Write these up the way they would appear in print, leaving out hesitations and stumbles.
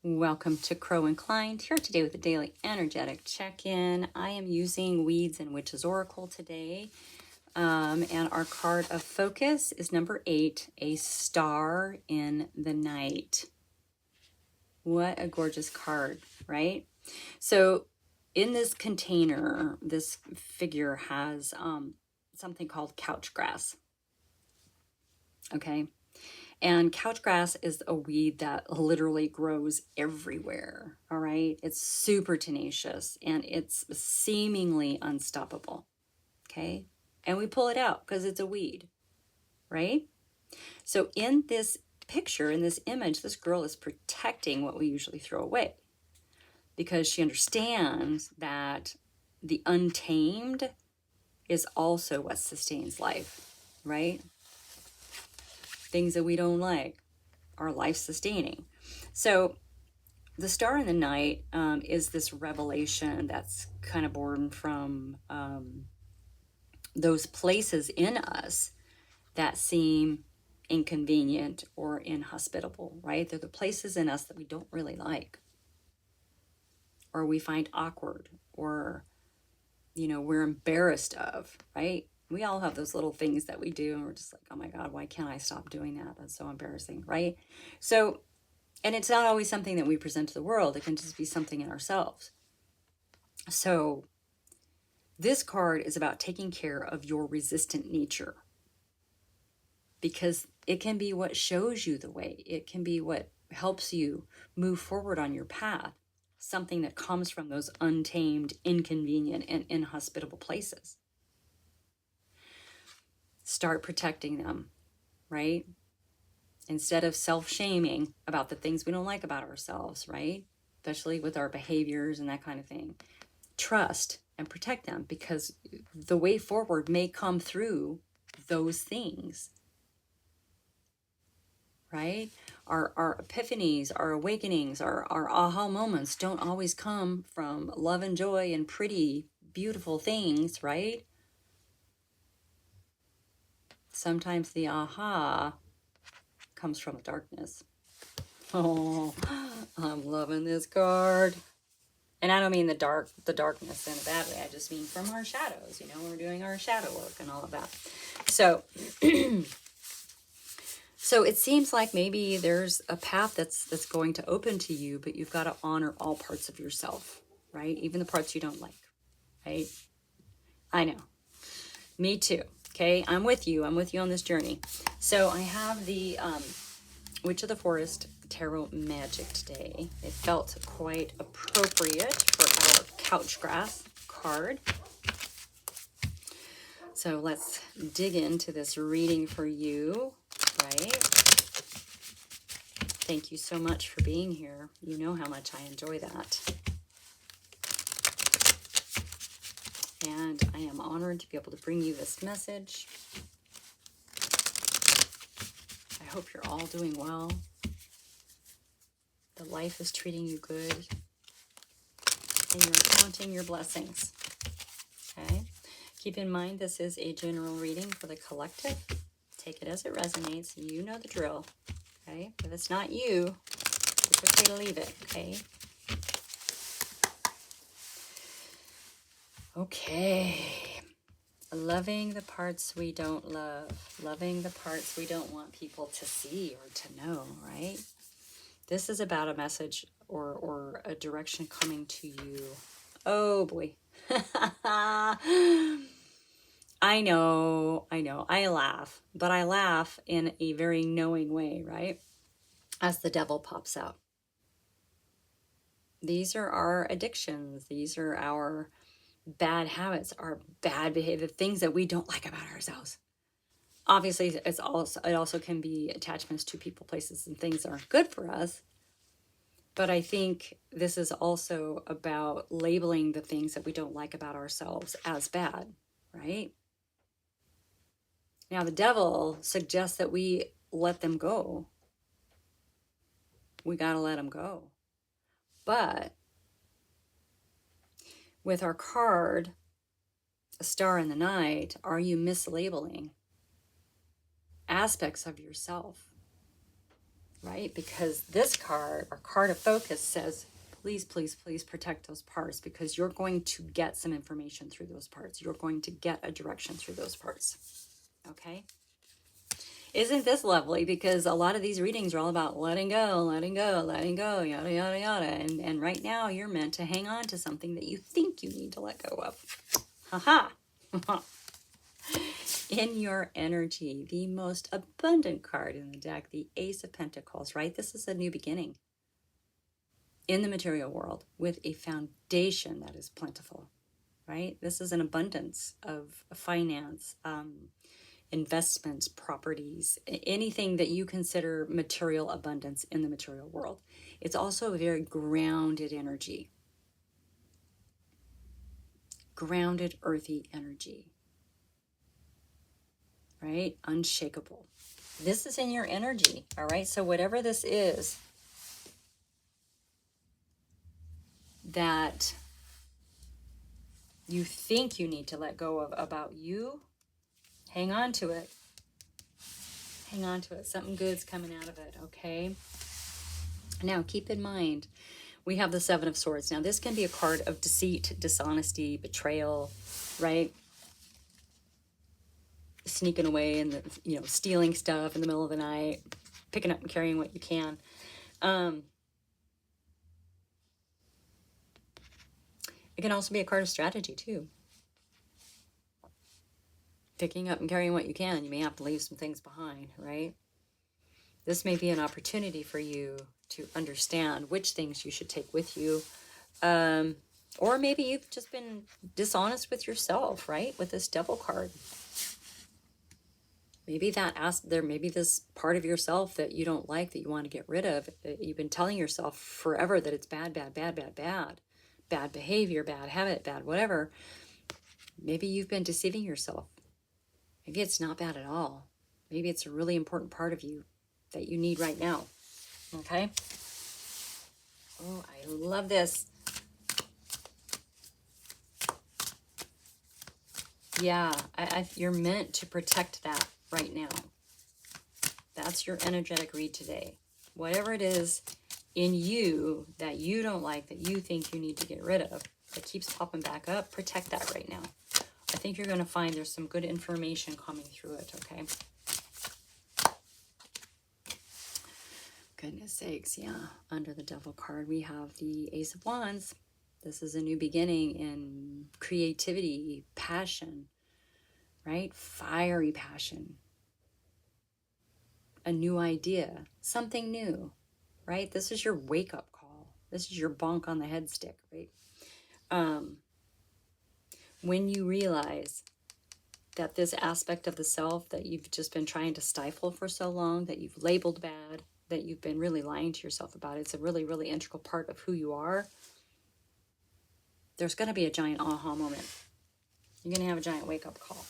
Welcome to Crow Inclined, here today with a daily energetic check-in. I am using Weeds and Witches Oracle today, and our card of focus is number 8, a star in the night. What a gorgeous card, right? So in this container, this figure has something called couch grass, okay? And couch grass is a weed that literally grows everywhere, all right? It's super tenacious and it's seemingly unstoppable, okay? And we pull it out because it's a weed, right? So in this picture, in this image, this girl is protecting what we usually throw away because she understands that the untamed is also what sustains life, right? Things that we don't like are life sustaining. So the star in the night is this revelation that's kind of born from those places in us that seem inconvenient or inhospitable, right? They're the places in us that we don't really like, or we find awkward, or we're embarrassed of, right? We all have those little things that we do and we're just like, oh my God, why can't I stop doing that? That's so embarrassing, right? So, and it's not always something that we present to the world. It can just be something in ourselves. So this card is about taking care of your resistant nature, because it can be what shows you the way. It can be what helps you move forward on your path, something that comes from those untamed, inconvenient, and inhospitable places. Start protecting them, right? Instead of self-shaming about the things we don't like about ourselves, right? Especially with our behaviors and that kind of thing. Trust and protect them, because the way forward may come through those things, right? Our epiphanies, our awakenings, our aha moments don't always come from love and joy and pretty, beautiful things, right? Sometimes the aha comes from the darkness. Oh, I'm loving this card. And I don't mean the darkness in a bad way. I just mean from our shadows. We're doing our shadow work and all of that. So, so it seems like maybe there's a path that's going to open to you, but you've got to honor all parts of yourself, right? Even the parts you don't like, right? I know. Me too. Okay, I'm with you. I'm with you on this journey. So I have the Witch of the Forest Tarot Magic today. It felt quite appropriate for our couch grass card. So let's dig into this reading for you, right? Thank you so much for being here. You know how much I enjoy that. And I am honored to be able to bring you this message. I hope you're all doing well. The life is treating you good. And you're counting your blessings. Okay? Keep in mind, this is a general reading for the collective. Take it as it resonates. You know the drill. Okay? If it's not you, it's okay to leave it. Okay? Okay. Loving the parts we don't love. Loving the parts we don't want people to see or to know, right? This is about a message or a direction coming to you. Oh boy. I know. I laugh, but I laugh in a very knowing way, right? As the devil pops out. These are our addictions. These are our bad habits, our bad behavior, things that we don't like about ourselves. Obviously, it also can be attachments to people, places, and things that aren't good for us. But I think this is also about labeling the things that we don't like about ourselves as bad, right? Now, the devil suggests that we let them go. We got to let them go. But with our card, a star in the night, are you mislabeling aspects of yourself right? Because this card, our card of focus, says, please, please, please protect those parts, because you're going to get some information through those parts. You're going to get a direction through those parts. Okay? Isn't this lovely? Because a lot of these readings are all about letting go, letting go, letting go, yada, yada, yada. And right now you're meant to hang on to something that you think you need to let go of. Haha. In your energy, the most abundant card in the deck, the Ace of Pentacles, right? This is a new beginning in the material world with a foundation that is plentiful, right? This is an abundance of finance, investments, properties, anything that you consider material abundance in the material world. It's also a very grounded energy, grounded, earthy energy, right? Unshakable. This is in your energy, all right? So whatever this is that you think you need to let go of about you, hang on to it. Hang on to it. Something good's coming out of it, okay? Now, keep in mind, we have the Seven of Swords. Now, this can be a card of deceit, dishonesty, betrayal, right? Sneaking away and, stealing stuff in the middle of the night, picking up and carrying what you can. It can also be a card of strategy, too. Picking up and carrying what you can. You may have to leave some things behind, right? This may be an opportunity for you to understand which things you should take with you. Or maybe you've just been dishonest with yourself, right? With this Devil card. Maybe there may be this part of yourself that you don't like, that you want to get rid of. You've been telling yourself forever that it's bad, bad, bad, bad, bad. Bad behavior, bad habit, bad whatever. Maybe you've been deceiving yourself. Maybe it's not bad at all. Maybe it's a really important part of you that you need right now. Okay? Oh, I love this. Yeah, you're meant to protect that right now. That's your energetic read today. Whatever it is in you that you don't like, that you think you need to get rid of, that keeps popping back up, protect that right now. I think you're going to find there's some good information coming through it, okay? Goodness sakes, yeah. Under the Devil card, we have the Ace of Wands. This is a new beginning in creativity, passion, right? Fiery passion. A new idea, something new, right? This is your wake-up call. This is your bonk on the head stick, right? When you realize that this aspect of the self that you've just been trying to stifle for so long, that you've labeled bad, that you've been really lying to yourself about, it's a really, really integral part of who you are, there's going to be a giant aha moment. You're going to have a giant wake-up call.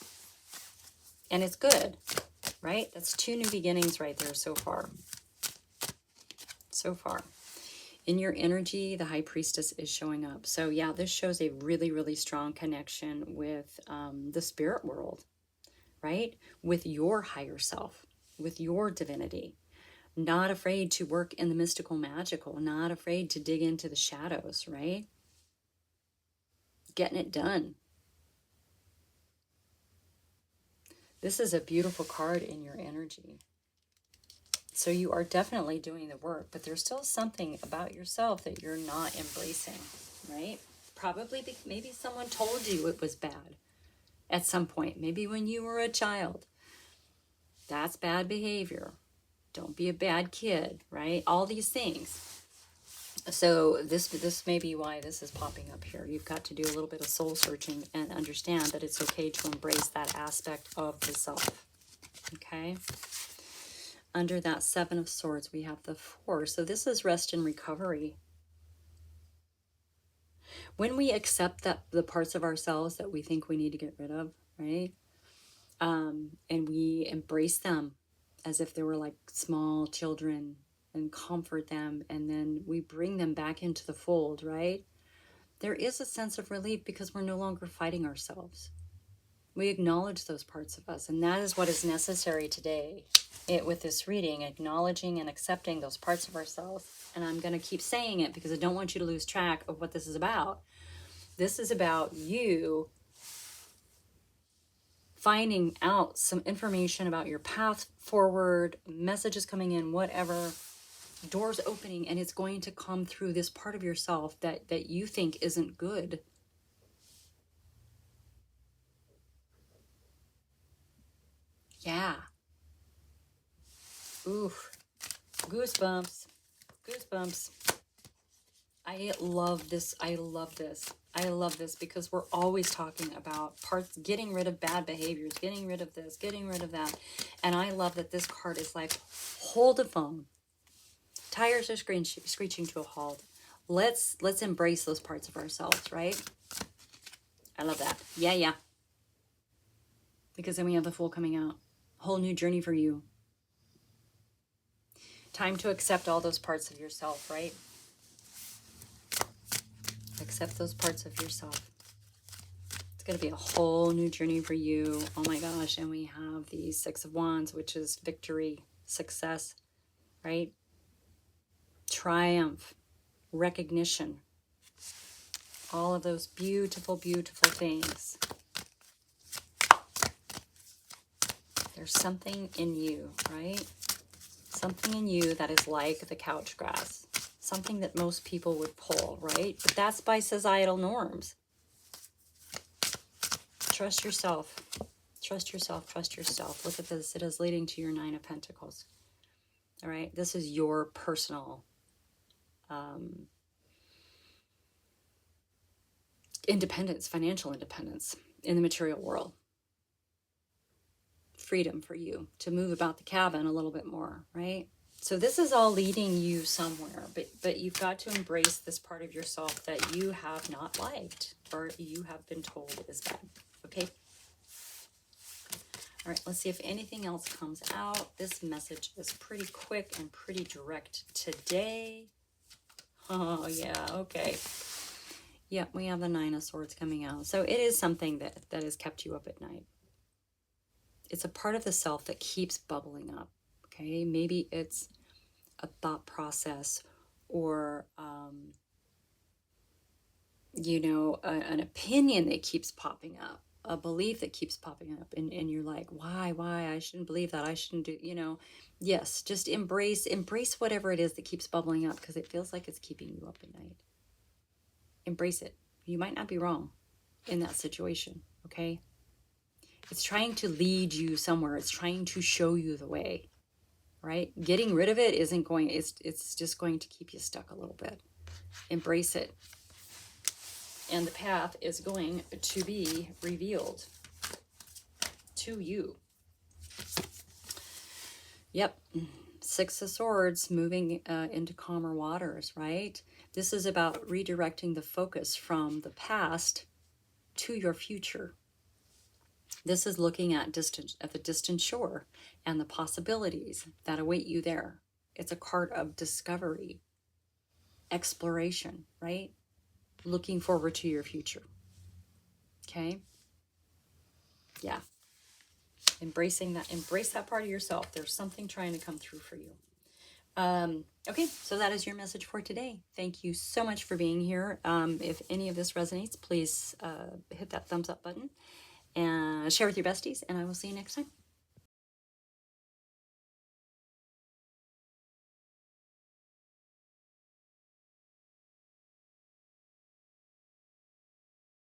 And it's good, right? That's 2 new beginnings right there so far. So far. In your energy, the High Priestess is showing up. So yeah, this shows a really, really strong connection with the spirit world, right? With your higher self, with your divinity. Not afraid to work in the mystical, magical, not afraid to dig into the shadows, right? Getting it done. This is a beautiful card in your energy. So you are definitely doing the work, but there's still something about yourself that you're not embracing, right? Probably maybe someone told you it was bad at some point. Maybe when you were a child. That's bad behavior. Don't be a bad kid, right? All these things. So this may be why this is popping up here. You've got to do a little bit of soul searching and understand that it's okay to embrace that aspect of the self. Okay? Under that Seven of Swords, we have the Four. So this is rest and recovery. When we accept that the parts of ourselves that we think we need to get rid of, right? And we embrace them as if they were like small children and comfort them, and then we bring them back into the fold, right? There is a sense of relief because we're no longer fighting ourselves. We acknowledge those parts of us, and that is what is necessary today with this reading, acknowledging and accepting those parts of ourselves. And I'm going to keep saying it because I don't want you to lose track of what this is about. This is about you finding out some information about your path forward, messages coming in, whatever, doors opening, and it's going to come through this part of yourself that you think isn't good. Yeah. Ooh, goosebumps. Goosebumps. I love this. I love this. I love this because we're always talking about parts, getting rid of bad behaviors, getting rid of this, getting rid of that. And I love that this card is like, hold the phone. Tires are screeching to a halt. Let's embrace those parts of ourselves, right? I love that. Yeah, yeah. Because then we have the Fool coming out. Whole new journey for you. Time to accept all those parts of yourself, right? Accept those parts of yourself. It's going to be a whole new journey for you. Oh my gosh. And we have the Six of Wands, which is victory, success, right? Triumph, recognition. All of those beautiful, beautiful things. There's something in you, right? Something in you that is like the couch grass. Something that most people would pull, right? But that's by societal norms. Trust yourself. Trust yourself. Trust yourself. Look at this. It is leading to your Nine of Pentacles. All right? This is your personal independence, financial independence in the material world. Freedom for you to move about the cabin a little bit more, right? So this is all leading you somewhere, but you've got to embrace this part of yourself that you have not liked or you have been told is bad, okay? All right, let's see if anything else comes out. This message is pretty quick and pretty direct today. Oh, yeah, okay. Yeah, we have the Nine of Swords coming out. So it is something that has kept you up at night. It's a part of the self that keeps bubbling up, okay? Maybe it's a thought process or, an opinion that keeps popping up, a belief that keeps popping up. And you're like, why? I shouldn't believe that. I shouldn't do, Yes, just embrace whatever it is that keeps bubbling up because it feels like it's keeping you up at night. Embrace it. You might not be wrong in that situation, okay? It's trying to lead you somewhere. It's trying to show you the way, right? Getting rid of it isn't going, it's just going to keep you stuck a little bit. Embrace it. And the path is going to be revealed to you. Yep. Six of Swords moving into calmer waters, right? This is about redirecting the focus from the past to your future. This is looking at the distant shore and the possibilities that await you there. It's a card of discovery, exploration, right? Looking forward to your future. Okay? Yeah. Embrace that part of yourself. There's something trying to come through for you. Okay, so that is your message for today. Thank you so much for being here. If any of this resonates, please hit that thumbs up button and share with your besties, and I will see you next time.